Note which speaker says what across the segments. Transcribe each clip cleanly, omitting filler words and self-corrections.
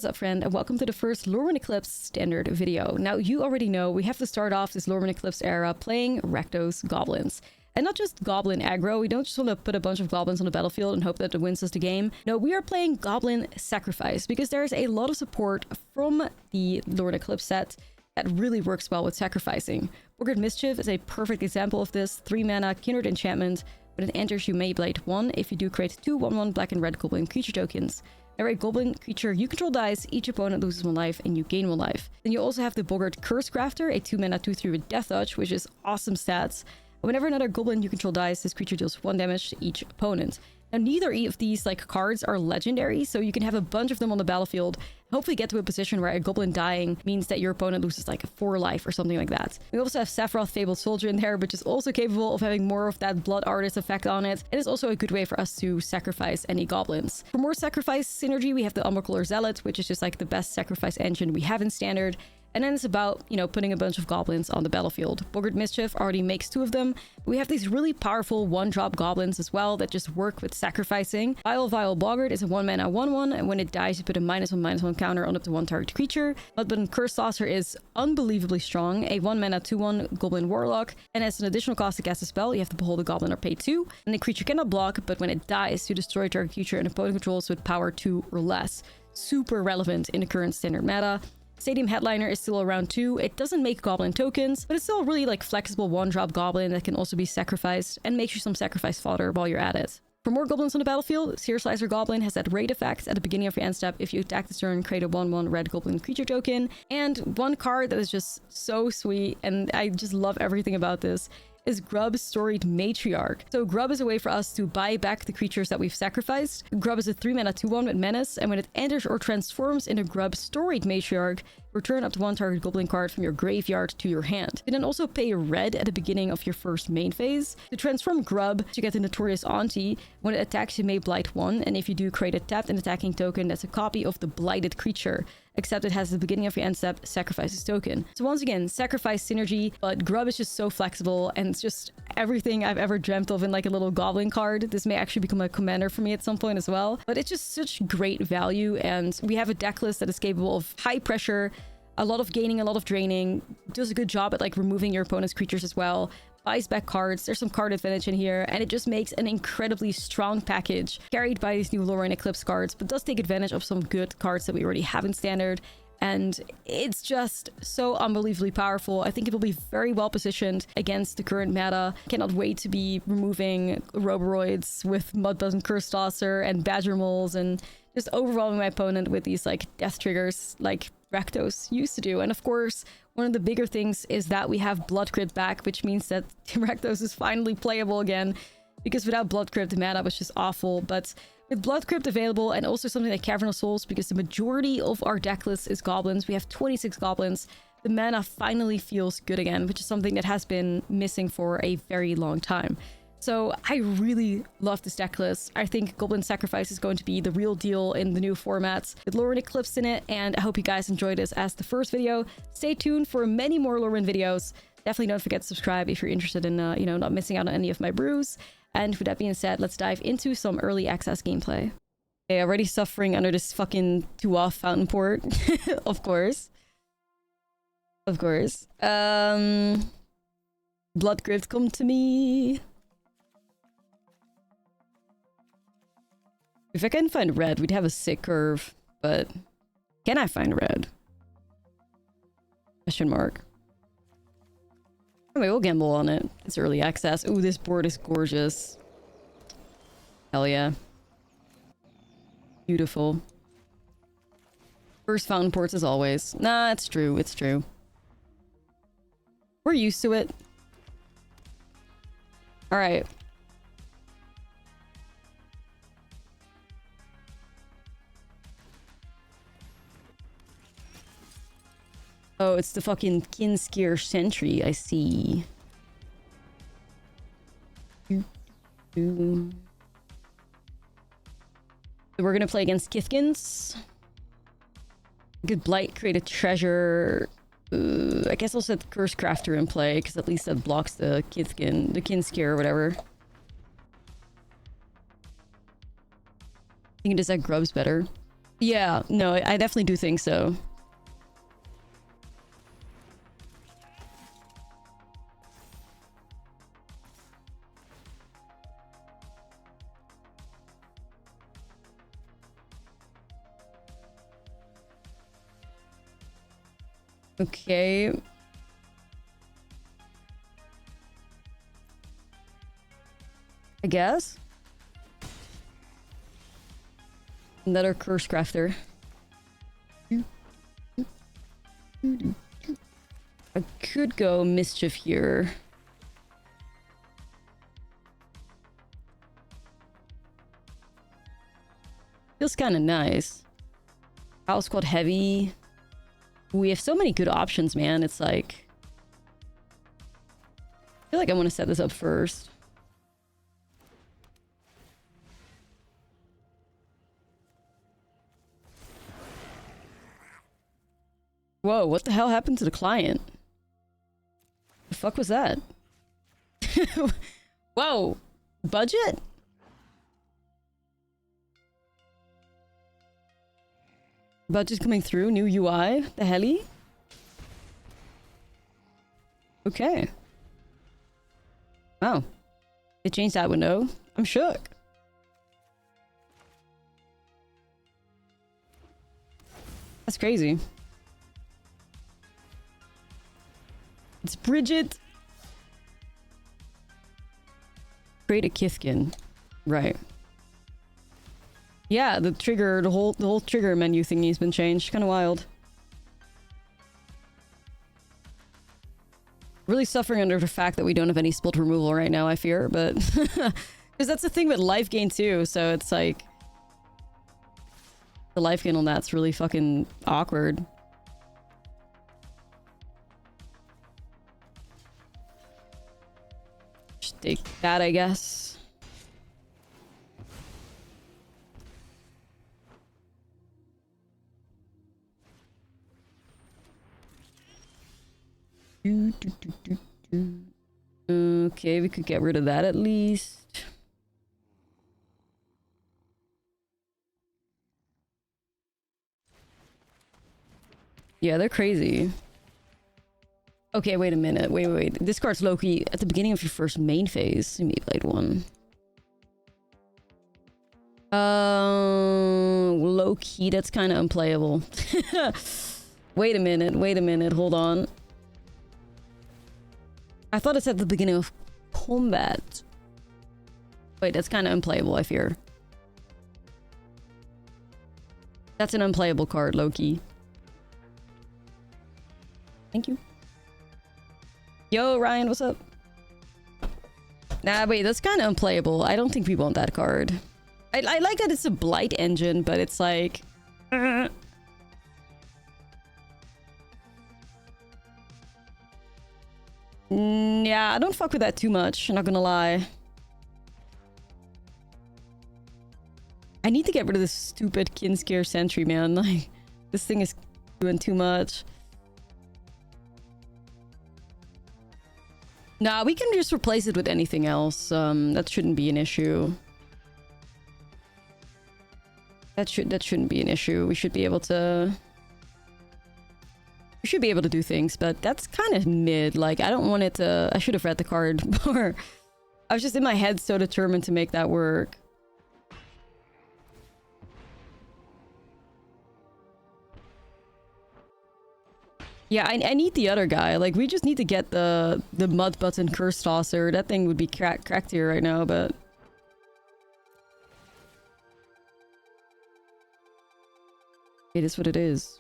Speaker 1: What's up, friend, and welcome to the first Lorwyn Eclipsed Standard video. Now, you already know we have to start off this Lorwyn Eclipsed era playing Rakdos Goblins. And not just Goblin aggro, we don't just want to put a bunch of Goblins on the battlefield and hope that it wins us the game. No, we are playing Goblin Sacrifice because there's a lot of support from the Lorwyn Eclipsed set that really works well with sacrificing. Boggart Mischief is a perfect example of this. 3 mana, Kindred Enchantment. When it enters, you may blade 1 if you do create 2 1/1 black and red Goblin creature tokens. Every Goblin creature you control dies, each opponent loses 1 life and you gain 1 life. Then you also have the Boggart Curse Crafter, a 2 mana 2/3 with Death Touch, which is awesome stats. Whenever another Goblin you control dies, this creature deals 1 damage to each opponent. Now, neither of these cards are legendary, so you can have a bunch of them on the battlefield. Hopefully get to a position where a Goblin dying means that your opponent loses 4 life or something like that. We also have Sephiroth Fabled Soldier in there, which is also capable of having more of that Blood Artist effect on it. It is also a good way for us to sacrifice any Goblins. For more sacrifice synergy, we have the Umbercolor Zealot, which is just the best sacrifice engine we have in Standard. And then it's about, putting a bunch of Goblins on the battlefield. Boggart Mischief already makes 2 of them. We have these really powerful 1-drop Goblins as well that just work with sacrificing. Vile Boggart is a 1 mana 1/1, and when it dies, you put a -1/-1 counter on up to 1 target creature. Mudbutton Curse Saucer is unbelievably strong, a 1 mana 2/1 Goblin Warlock, and as an additional cost to cast a spell, you have to behold a Goblin or pay 2. And the creature cannot block, but when it dies, you destroy target creature and opponent controls with power 2 or less. Super relevant in the current Standard meta. Stadium Headliner is still around 2. It doesn't make Goblin tokens, but it's still a really flexible 1-drop Goblin that can also be sacrificed and makes you some sacrifice fodder while you're at it. For more Goblins on the battlefield, Seer Slicer Goblin has that raid effect at the beginning of your end step. If you attack this turn, create a 1/1 red Goblin creature token. And one card that is just so sweet, and I just love everything about this, is Grub's Storied Matriarch. So Grub is a way for us to buy back the creatures that we've sacrificed. Grub is a 3 mana 2/1 with Menace, and when it enters or transforms into Grub's Storied Matriarch, return up to 1 target Goblin card from your graveyard to your hand. You can then also pay red at the beginning of your first main phase. To transform Grub, to get the Notorious Auntie, when it attacks you may blight 1, and if you do create a tapped and attacking token that's a copy of the blighted creature, except it has the beginning of your end step, sacrifices token. So once again, sacrifice synergy, but Grub is just so flexible, and it's just everything I've ever dreamt of in a little Goblin card. This may actually become a commander for me at some point as well, but it's just such great value, and we have a deck list that is capable of high pressure, a lot of gaining, a lot of draining, does a good job at removing your opponent's creatures as well, buys back cards, there's some card advantage in here, and it just makes an incredibly strong package carried by these new Lorwyn Eclipse cards, but does take advantage of some good cards that we already have in Standard. And it's just so unbelievably powerful. I think it will be very well positioned against the current meta. Cannot wait to be removing Roboroids with Mudbutton Curse Saucer and Badger Moles, and just overwhelming my opponent with these death triggers like Rakdos used to do. And of course, one of the bigger things is that we have Blood Crypt back, which means that Rakdos is finally playable again, because without Blood Crypt, the meta was just awful. But with Blood Crypt available, and also something like Cavern of Souls, because the majority of our deck list is Goblins, we have 26 Goblins, the mana finally feels good again, which is something that has been missing for a very long time. So I really love this deck list. I think Goblin Sacrifice is going to be the real deal in the new formats with Lorwyn Eclipsed in it, and I hope you guys enjoyed this as the first video. Stay tuned for many more Lorwyn videos. Definitely don't forget to subscribe if you're interested in, not missing out on any of my brews. And with that being said, let's dive into some early access gameplay. Okay, already suffering under this fucking 2-off Fountain Port. Of course. Of course. Blood Crypt, come to me. If I can find red, we'd have a sick curve, but can I find red? Question mark. Anyway, we'll gamble on it. It's early access. Ooh, this board is gorgeous. Hell yeah. Beautiful. First Fountain Ports as always. Nah, it's true. It's true. We're used to it. Alright. Oh, it's the fucking Kinskier Sentry, I see. So we're gonna play against Kithkins. Good Blight, create a treasure. I guess I'll set the Curse Crafter in play, because at least that blocks the Kinskier or whatever. I think it does that Grub's better. Yeah, no, I definitely do think so. Okay. I guess. Another curse crafter. I could go mischief here. Feels kind of nice. House Squad heavy. We have so many good options, man. It's like... I feel like I want to set this up first. Whoa, what the hell happened to the client? The fuck was that? Whoa! Budget? Budget's coming through, new UI, the heli? Okay. Wow. They changed that window. I'm shook. That's crazy. It's Bridget. Create a Kithkin. Right. Yeah, the trigger, the whole trigger menu thingy's been changed. Kind of wild. Really suffering under the fact that we don't have any split removal right now, I fear, but... Because that's the thing with life gain too, so it's like... The life gain on that's really fucking awkward. Just take that, I guess. Okay, we could get rid of that at least. Yeah, they're crazy. Okay, wait a minute. Wait. This card's low-key at the beginning of your first main phase. You maybe played one. Low-key, that's kind of unplayable. Wait a minute. Hold on. I thought it's at the beginning of combat. Wait, that's kind of unplayable, I fear. That's an unplayable card, low-key. Thank you. Yo, Ryan, what's up? Nah, wait, that's kind of unplayable. I don't think we want that card. I like that it's a blight engine, but it's like... Yeah, I don't fuck with that too much, I'm not gonna lie. I need to get rid of this stupid Kinskier Sentry, man. Like, this thing is doing too much. Nah, we can just replace it with anything else. That shouldn't be an issue. That shouldn't be an issue. We should be able to... We should be able to do things, but that's kind of mid. Like, I don't want it to... I should have read the card more. I was just in my head so determined to make that work. Yeah, I need the other guy. Like, we just need to get the Mud Button Curse Tosser. That thing would be cracked here right now, but... It is what it is.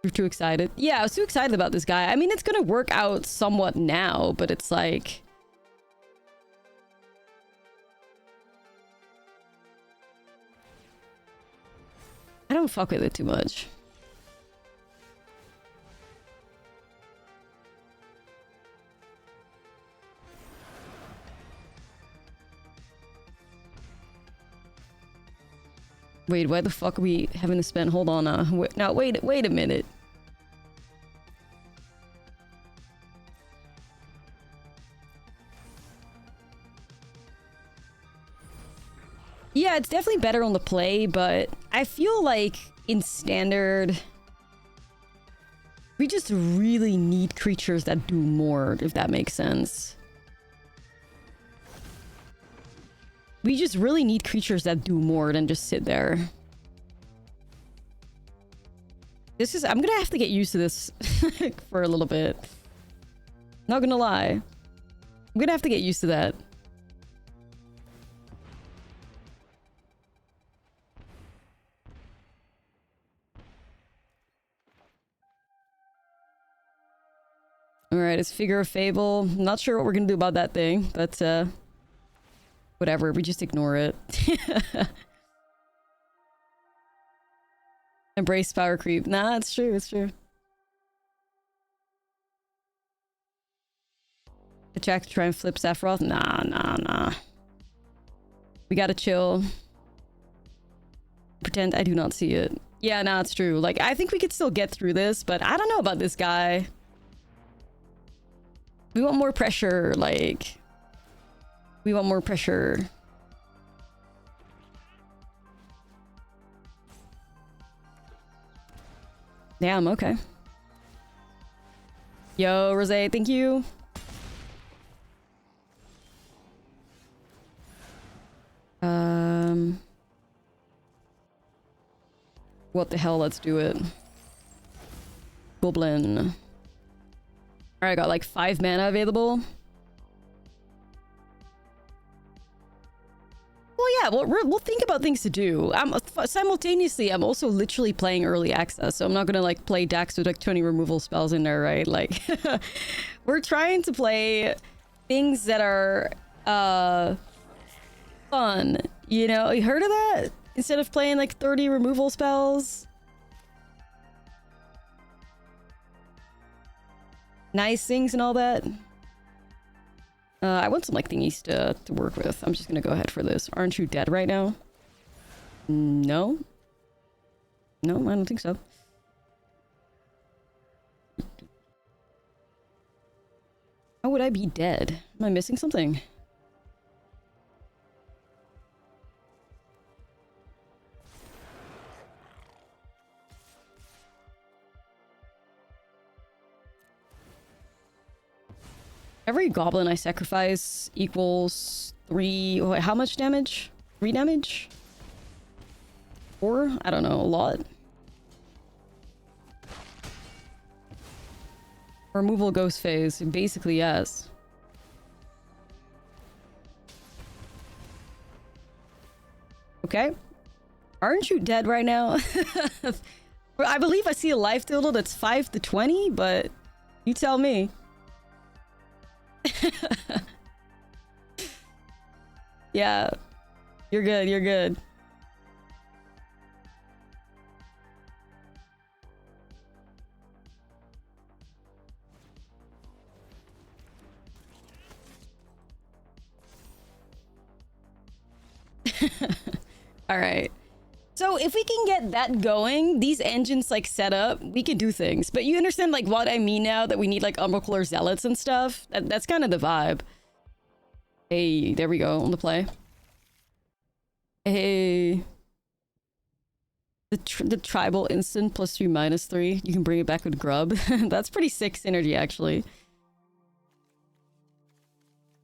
Speaker 1: You're too excited. Yeah, I was too excited about this guy. I mean, it's gonna work out somewhat now, but it's like... I don't fuck with it too much. Wait, why the fuck are we having to spend? Hold on, now wait a minute. Yeah, it's definitely better on the play, but I feel like in Standard, we just really need creatures that do more, if that makes sense. We just really need creatures that do more than just sit there. I'm gonna have to get used to this for a little bit. Not gonna lie. I'm gonna have to get used to that. Alright, it's Figure of Fable. Not sure what we're gonna do about that thing, but whatever, we just ignore it. Embrace power creep. Nah, it's true, it's true. Attack to try and flip Sephiroth? Nah. We gotta chill. Pretend I do not see it. Yeah, nah, it's true. Like, I think we could still get through this, but I don't know about this guy. We want more pressure, like... We want more pressure. Damn, okay. Yo, Rose, thank you. What the hell, let's do it. Goblin. Alright, I got like 5 mana available. Well, yeah, we'll think about things to do. Simultaneously, I'm also literally playing early access, so I'm not gonna like play decks with like 20 removal spells in there, right? Like, we're trying to play things that are fun. You know, you heard of that? Instead of playing like 30 removal spells. Nice things and all that. I want some like thingies to work with. I'm just gonna go ahead for this. Aren't you dead right now? No. No, I don't think so. How would I be dead? Am I missing something? Every goblin I sacrifice equals 3... Wait, how much damage? 3 damage? 4? I don't know, a lot. Removal ghost phase. Basically, yes. Okay. Aren't you dead right now? I believe I see a life total that's 5 to 20, but you tell me. Yeah. You're good, you're good. All right. So if we can get that going, these engines like set up, we can do things. But you understand like what I mean now that we need like Umbral Zealots and stuff? That's kind of the vibe. Hey, there we go on the play. Hey. The tribal instant +3 -3. You can bring it back with grub. That's pretty sick synergy actually.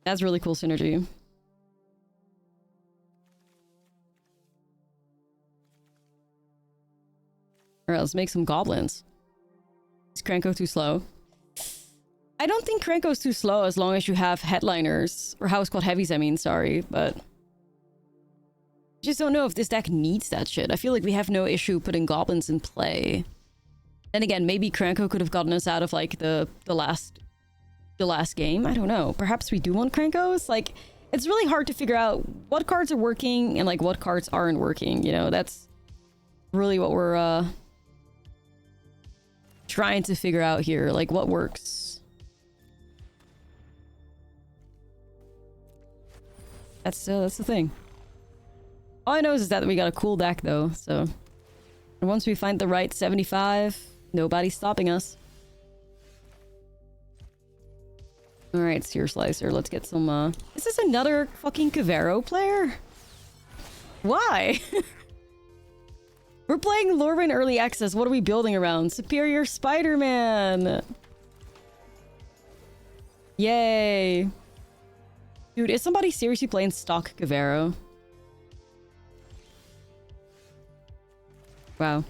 Speaker 1: That's really cool synergy. Alright, let's make some goblins. Is Krenko too slow? I don't think Krenko's too slow as long as you have headliners. Or house squad heavies, I mean, sorry, but... I just don't know if this deck needs that shit. I feel like we have no issue putting goblins in play. Then again, maybe Krenko could have gotten us out of like the last game. I don't know. Perhaps we do want Krenkos? Like, it's really hard to figure out what cards are working and like what cards aren't working, you know? That's really what we're trying to figure out here, like what works. That's the thing. All I know is that we got a cool deck though, so and once we find the right 75, nobody's stopping us. All right, Seer Slicer, let's get some. Is this another fucking Kavero player? Why? We're playing Lorwyn Early Access. What are we building around? Superior Spider-Man! Yay! Dude, is somebody seriously playing stock Cavero? Wow.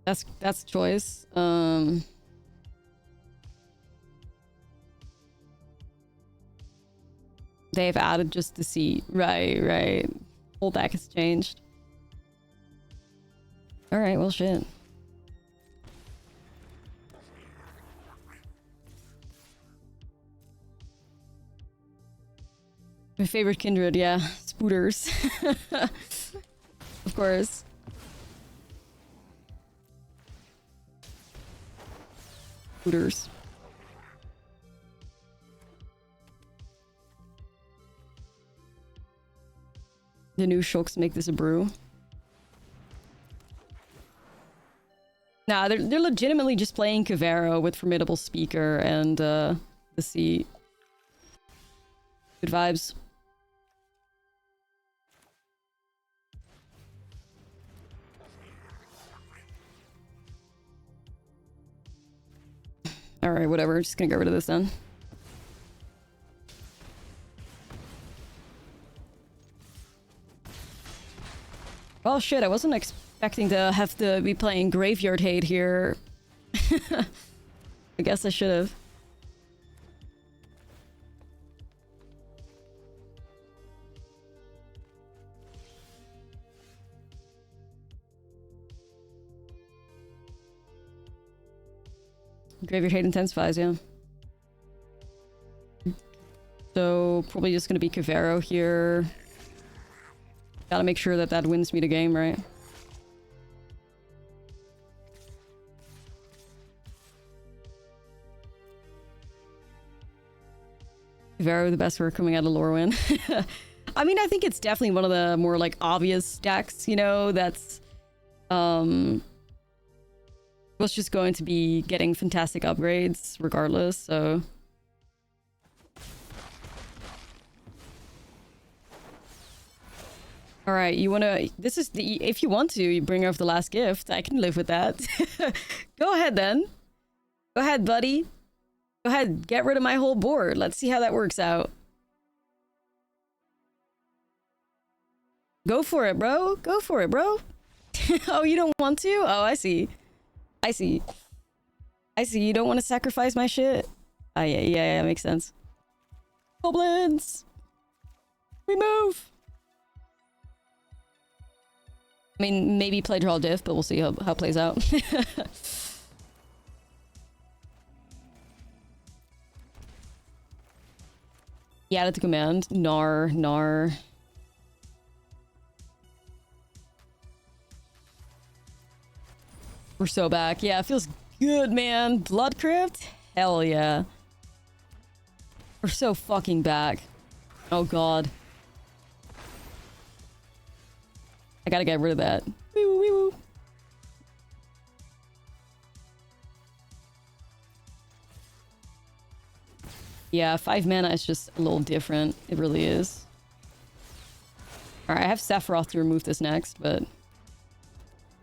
Speaker 1: That's choice. They've added just the seat. Right. Whole deck has changed. Alright, well shit. My favorite kindred, yeah. Spooters. Of course. Spooters. The new shulks make this a brew. Nah, they're legitimately just playing Cavero with Formidable Speaker and the seat. Good vibes. Alright, whatever. Just gonna get rid of this then. Well, shit, I wasn't expecting to have to be playing Graveyard Hate here. I guess I should have. Graveyard Hate intensifies, yeah. So, probably just gonna be Cavero here. Gotta make sure that that wins me the game, right? Cavero, the best work coming out of Lorwyn. I mean, I think it's definitely one of the more, like, obvious decks, you know, that's... was just going to be getting fantastic upgrades regardless, so... Alright, you wanna... This is the... If you want to, you bring off the last gift. I can live with that. Go ahead, then. Go ahead, buddy. Go ahead, get rid of my whole board. Let's see how that works out. Go for it, bro. Go for it, bro. Oh, you don't want to? Oh, I see. I see. I see. You don't want to sacrifice my shit? Ah, yeah, makes sense. Goblins! Remove! I mean, maybe play draw diff, but we'll see how it plays out. Yeah, added to command. Nar. We're so back. Yeah, it feels good, man. Blood Crypt? Hell yeah. We're so fucking back. Oh god. I gotta get rid of that. Wee woo, wee woo. Yeah, 5 mana is just a little different. It really is. Alright, I have Sephiroth to remove this next, but...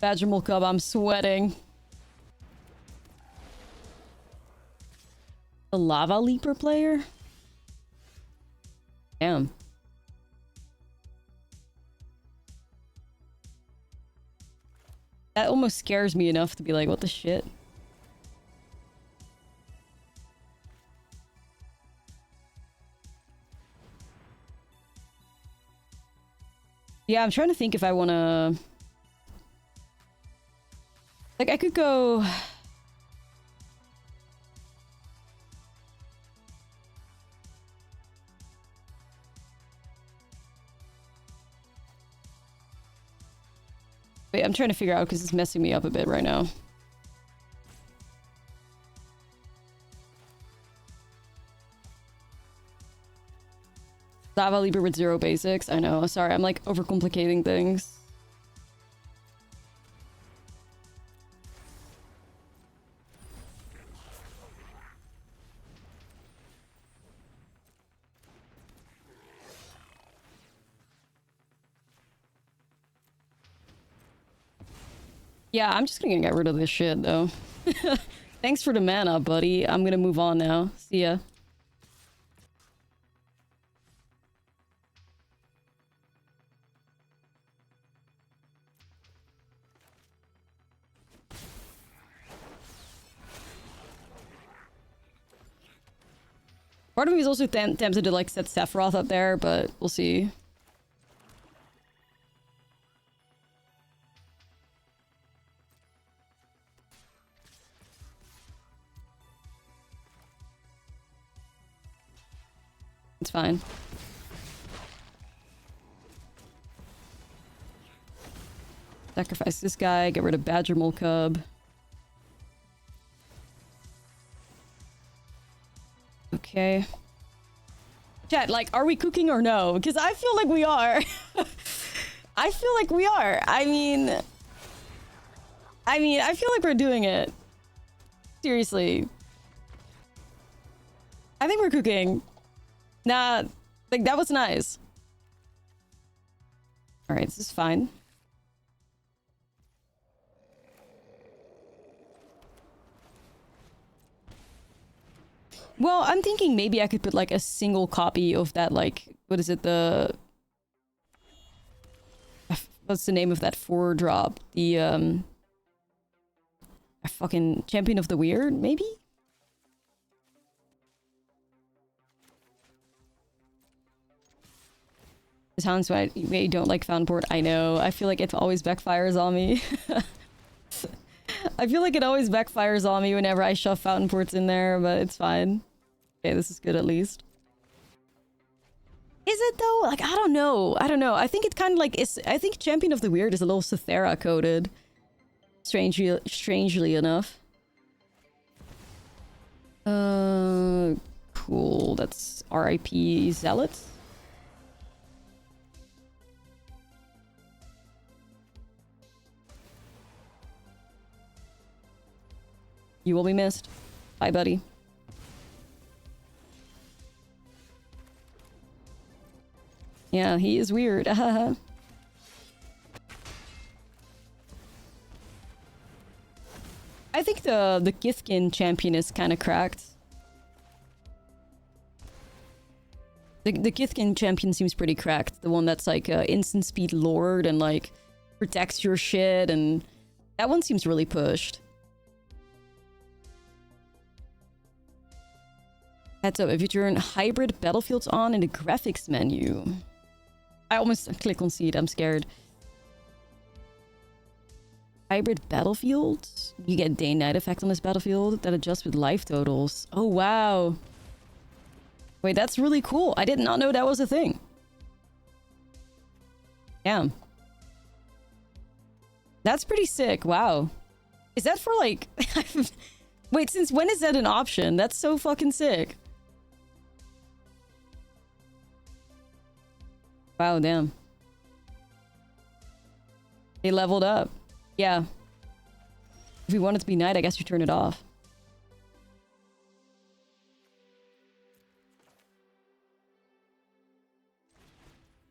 Speaker 1: Badgermul Cub, I'm sweating. The Lava Leaper player? Damn. That almost scares me enough to be like, what the shit? Yeah, I'm trying to think if I want to... Like, I could go... Wait, I'm trying to figure out because it's messing me up a bit right now. Lava Leaper with 0 basics. I know. Sorry, I'm like overcomplicating things. Yeah, I'm just gonna get rid of this shit, though. Thanks for the mana, buddy. I'm gonna move on now. See ya. Part of me is also tempted to, like, set Sephiroth up there, but we'll see. It's fine. Sacrifice this guy, get rid of Badger Mole Cub. Okay. Chat, like, are we cooking or no? Because I feel like we are. I feel like we are. I mean, I feel like we're doing it. Seriously. I think we're cooking. Nah, like, that was nice. Alright, this is fine. Well, I'm thinking maybe I could put, like, a single copy of that, like, what is it, the... What's the name of that 4-drop? The, a fucking Champion of the Weird, maybe? It sounds right. You don't like Fountain Port. I know. I feel like it always backfires on me. I feel like it always backfires on me whenever I shove Fountain Ports in there, but it's fine. Okay, this is good at least. Is it though? Like, I don't know. I don't know. I think it kind of like is. I think Champion of the Weird is a little Cythera coded. Strangely enough. Cool. That's R.I.P. Zealots. You will be missed. Bye, buddy. Yeah, he is weird. I think the Githkin champion is kind of cracked. The Githkin champion seems pretty cracked. The one that's like instant speed lord and like protects your shit, and that one seems really pushed. Heads up, if you turn hybrid battlefields on in the graphics menu. I almost click on seed, I'm scared. Hybrid battlefield? You get day-night effect on this battlefield that adjusts with life totals. Oh, wow. Wait, that's really cool. I did not know that was a thing. Damn. That's pretty sick. Wow. Is that for like... Wait, since when is that an option? That's so fucking sick. Wow, damn. They leveled up. Yeah. If you want it to be night, I guess you turn it off.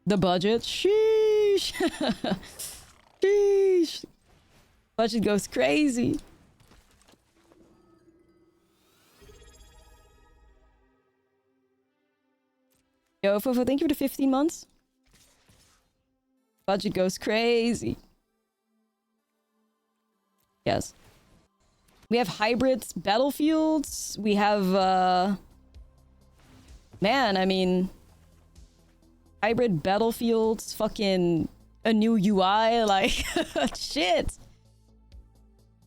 Speaker 1: The budget? Sheesh. Sheesh. Budget goes crazy. Yo, Fofo, thank you for the 15 months. Budget goes crazy. Yes. We have hybrids, battlefields. We have, man, I mean... Hybrid battlefields, fucking... A new UI, like... Shit!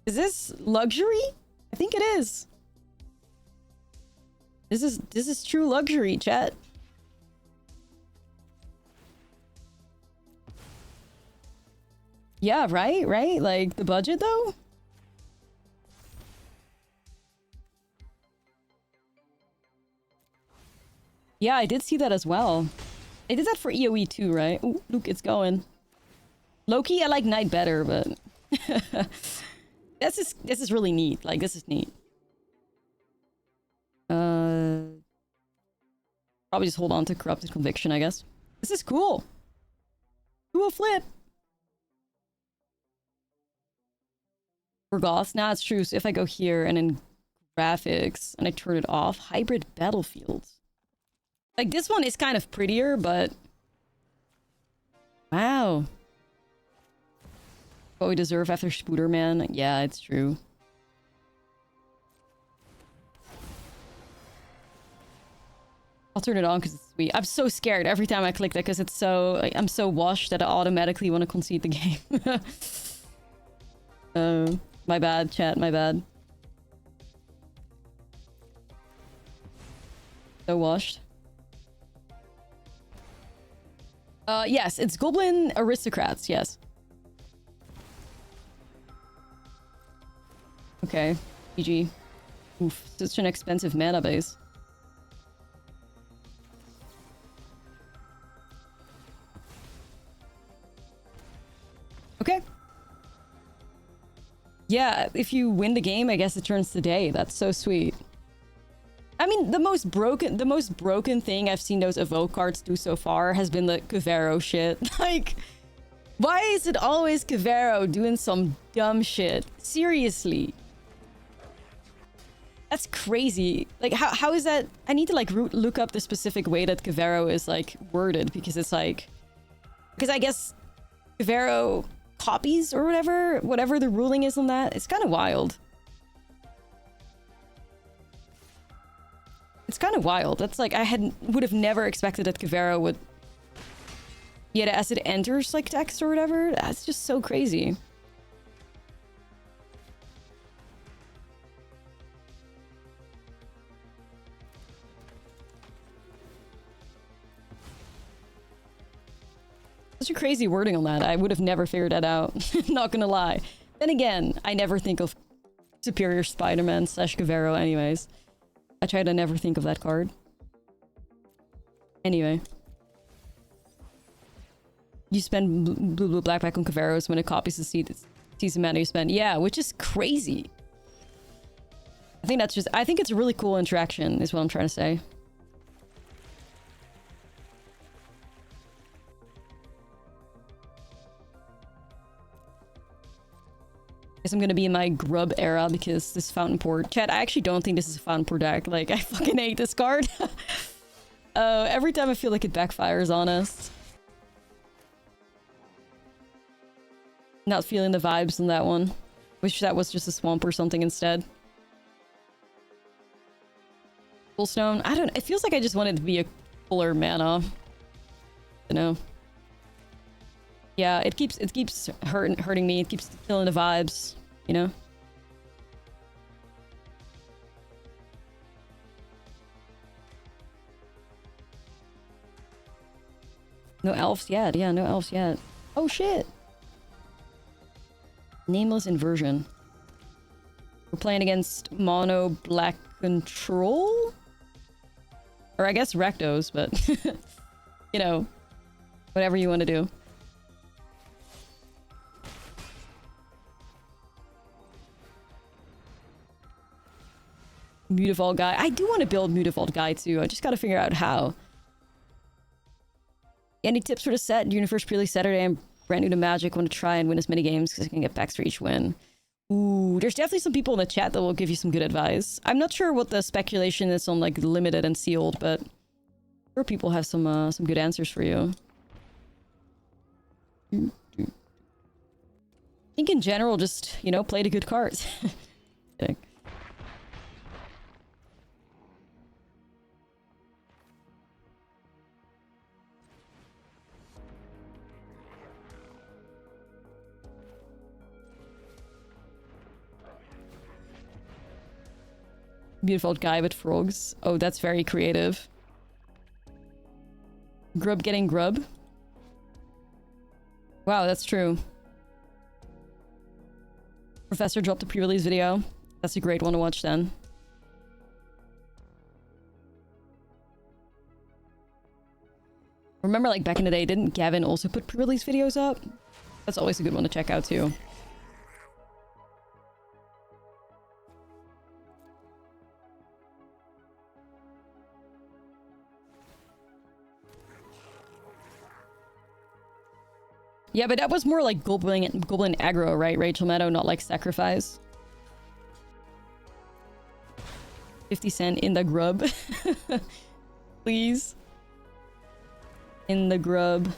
Speaker 1: Is this luxury? I think it is. This is true luxury, chat. Yeah, right? Right? Like, the budget, though? Yeah, I did see that as well. They did that for EoE too, right? Ooh, look, it's going. Low-key, I like Night better, but... this is really neat. Like, this is neat. Probably just hold on to Corrupted Conviction, I guess. This is cool. Cool flip. For Goths, now it's true. So if I go here and in graphics and I turn it off, hybrid battlefields. Like this one is kind of prettier, but wow. What we deserve after Spooderman. Yeah, it's true. I'll turn it on because it's sweet. I'm so scared every time I click that because it's so... Like, I'm so washed that I automatically want to concede the game. My bad, chat. My bad. So washed. Yes, it's Goblin Aristocrats, yes. Okay, GG. Oof, such an expensive mana base. Okay. Yeah, if you win the game, I guess it turns to day. That's so sweet. I mean, the most broken thing I've seen those evoke cards do so far has been the Kavero shit. Like, why is it always Kavero doing some dumb shit? Seriously. That's crazy. Like, how is that? I need to, like, look up the specific way that Kavero is, like, worded, because it's, like... Because I guess Kavero copies or whatever the ruling is on that. It's kind of wild. It's kind of wild. That's, like, would have never expected that Kavero would... Yeah, as it enters, like, text or whatever. That's just so crazy. Such a crazy wording on that. I would have never figured that out. Not gonna lie. Then again, I never think of Superior Spider-Man / Kavero anyways. I try to never think of that card. Anyway. You spend blue black on Kaveros when it copies the season mana you spend. Yeah, which is crazy. I think it's a really cool interaction is what I'm trying to say. Guess I'm gonna be in my grub era because this Fountain Port... Chat, I actually don't think this is a Fountain Port deck. Like, I fucking hate this card. Every time I feel like it backfires on us. Not feeling the vibes on that one. Wish that was just a swamp or something instead. Fullstone? I don't... It feels like I just wanted to be a fuller mana. You know? Yeah, it keeps hurting me. It keeps killing the vibes, you know? No elves yet. Yeah, no elves yet. Oh, shit. Nameless Inversion. We're playing against mono black control? Or I guess Rakdos, but... you know. Whatever you want to do. Mutavault Guy. I do want to build Mutavault Guy too. I just gotta figure out how. Any tips for the set? During the first pre-release Saturday, I'm brand new to Magic. Want to try and win as many games because I can get packs for each win. Ooh, there's definitely some people in the chat that will give you some good advice. I'm not sure what the speculation is on like limited and sealed, but I'm sure people have some good answers for you. I think in general, just, you know, play the good cards. Okay. Beautiful guy with frogs. Oh, that's very creative. Grub getting grub. Wow, that's true. Professor dropped a pre-release video. That's a great one to watch then. Remember, like, back in the day, didn't Gavin also put pre-release videos up? That's always a good one to check out too. Yeah, but that was more like Goblin aggro, right, Rachel Meadow, not like Sacrifice. 50 cent in the grub. Please. In the grub.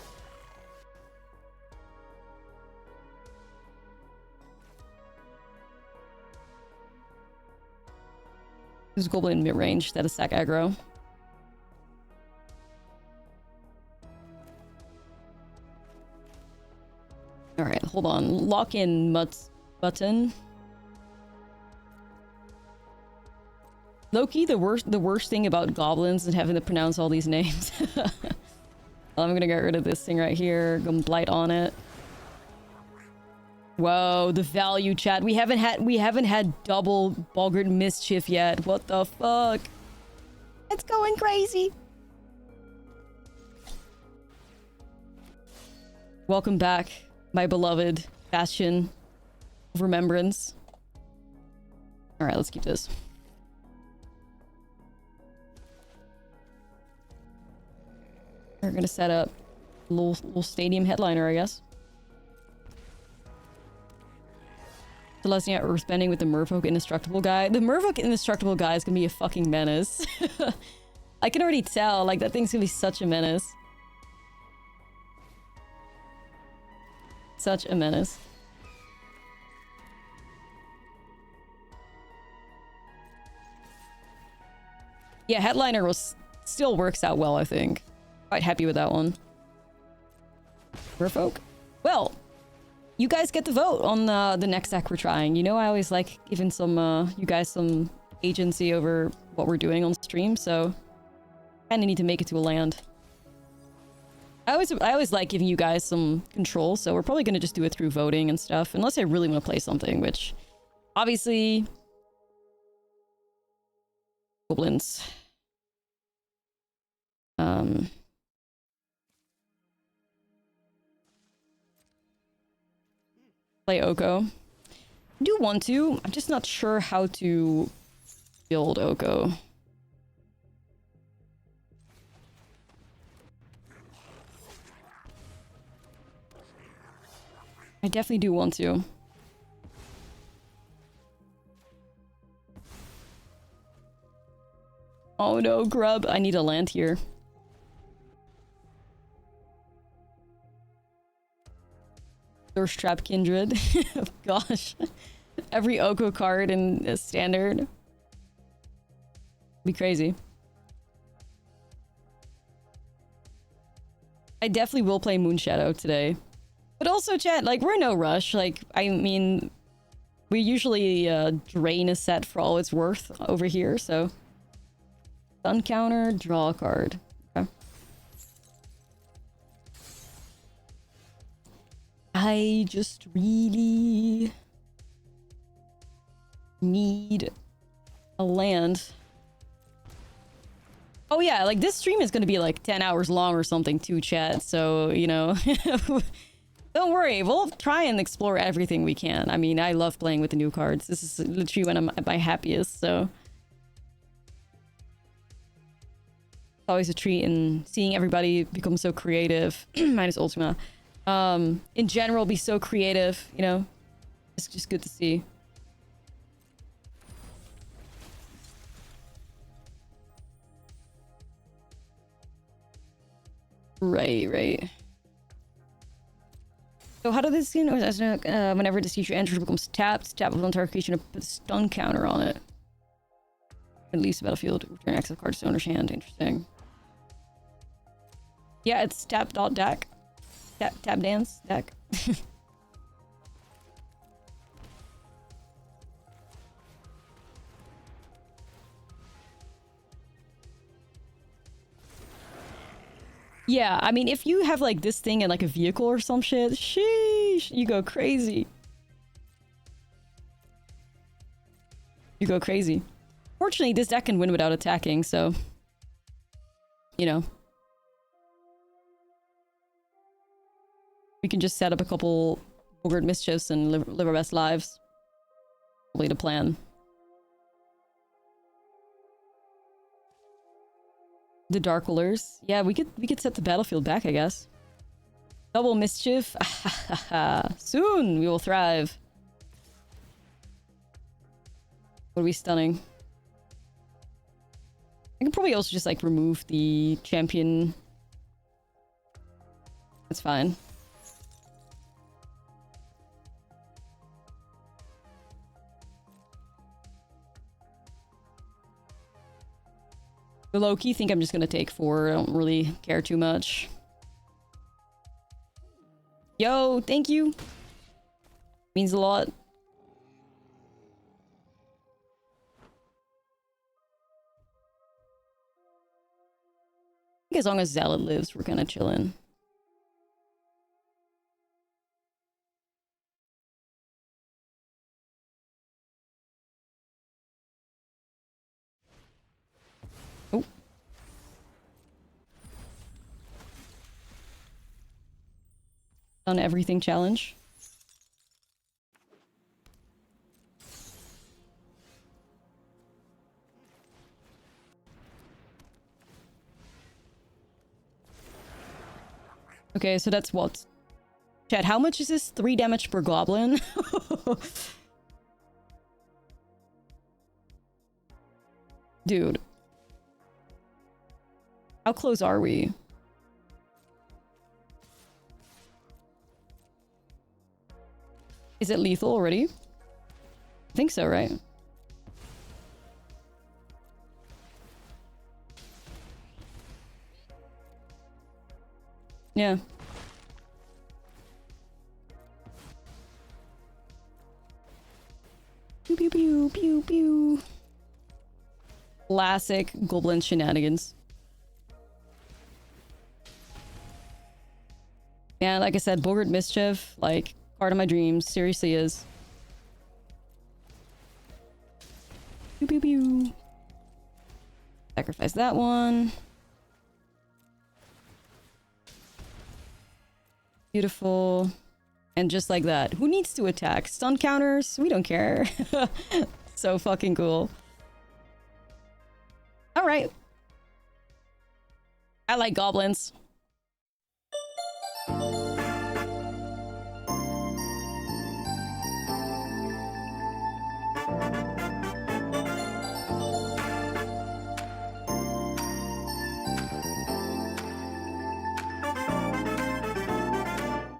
Speaker 1: There's Goblin mid-range, that is sack aggro. Alright, hold on. Lock in Mutt's button. Loki, the worst thing about goblins is having to pronounce all these names. I'm gonna get rid of this thing right here. Go blight on it. Whoa, the value, chat. We haven't had double Boggart Mischief yet. What the fuck? It's going crazy. Welcome back, my beloved bastion of remembrance. All right, let's keep this. We're gonna set up a little stadium headliner, I guess. Celestia earthbending with the Merfolk Indestructible guy. The Merfolk Indestructible guy is gonna be a fucking menace. I can already tell, like, that thing's gonna be such a menace. Such a menace. Yeah, headliner still works out well, I think. Quite happy with that one. Merfolk? Well, you guys get to vote on the next deck we're trying. You know, I always like giving you guys some agency over what we're doing on stream, so kind of need to make it to a land. I always like giving you guys some control, so we're probably going to just do it through voting and stuff, unless I really want to play something, which obviously goblins. Play Oko. I do want to. I'm just not sure how to build Oko. I definitely do want to. Oh no, grub. I need a land here. Thirst Trap Kindred. Gosh. Every Oko card in a standard. Be crazy. I definitely will play Moonshadow today. But also, chat, like, we're in no rush. Like, I mean, we usually drain a set for all it's worth over here, so. Stun counter, draw a card. Okay. I just really need a land. Oh yeah, like this stream is going to be like 10 hours long or something too, chat. So, you know, don't worry. We'll try and explore everything we can. I mean, I love playing with the new cards. This is literally when I'm at my happiest, so. It's always a treat, and seeing everybody become so creative, minus Ultima. In general, be so creative, you know? It's just good to see. Right. So how does this skin, whenever this creature enters, becomes tapped, tap with one target creature and put a stun counter on it. At least the battlefield, return access card to owner's hand. Interesting. Yeah, it's tap.deck. Tap dance deck. Yeah, I mean, if you have like this thing in like a vehicle or some shit, sheesh, you go crazy. You go crazy. Fortunately, this deck can win without attacking, so you know. We can just set up a couple Boggart Mischiefs and live our best lives. Probably the plan. The Dark Rulers. Yeah, we could set the battlefield back, I guess. Double mischief. Soon we will thrive. What are we stunning? I can probably also just like remove the champion. That's fine. The low-key think I'm just gonna take 4. I don't really care too much. Yo, thank you. Means a lot. I think as long as Zealot lives, we're kind of chilling. Oh. On everything challenge. Okay, so that's what? Chat, how much is this? 3 damage per goblin? Dude. How close are we? Is it lethal already? I think so, right? Yeah. Pew pew pew pew pew. Classic Goblin shenanigans. Yeah, like I said, Bogart Mischief, like, part of my dreams, seriously is. Pew pew pew. Sacrifice that one. Beautiful. And just like that. Who needs to attack? Stun counters? We don't care. So fucking cool. Alright. I like goblins.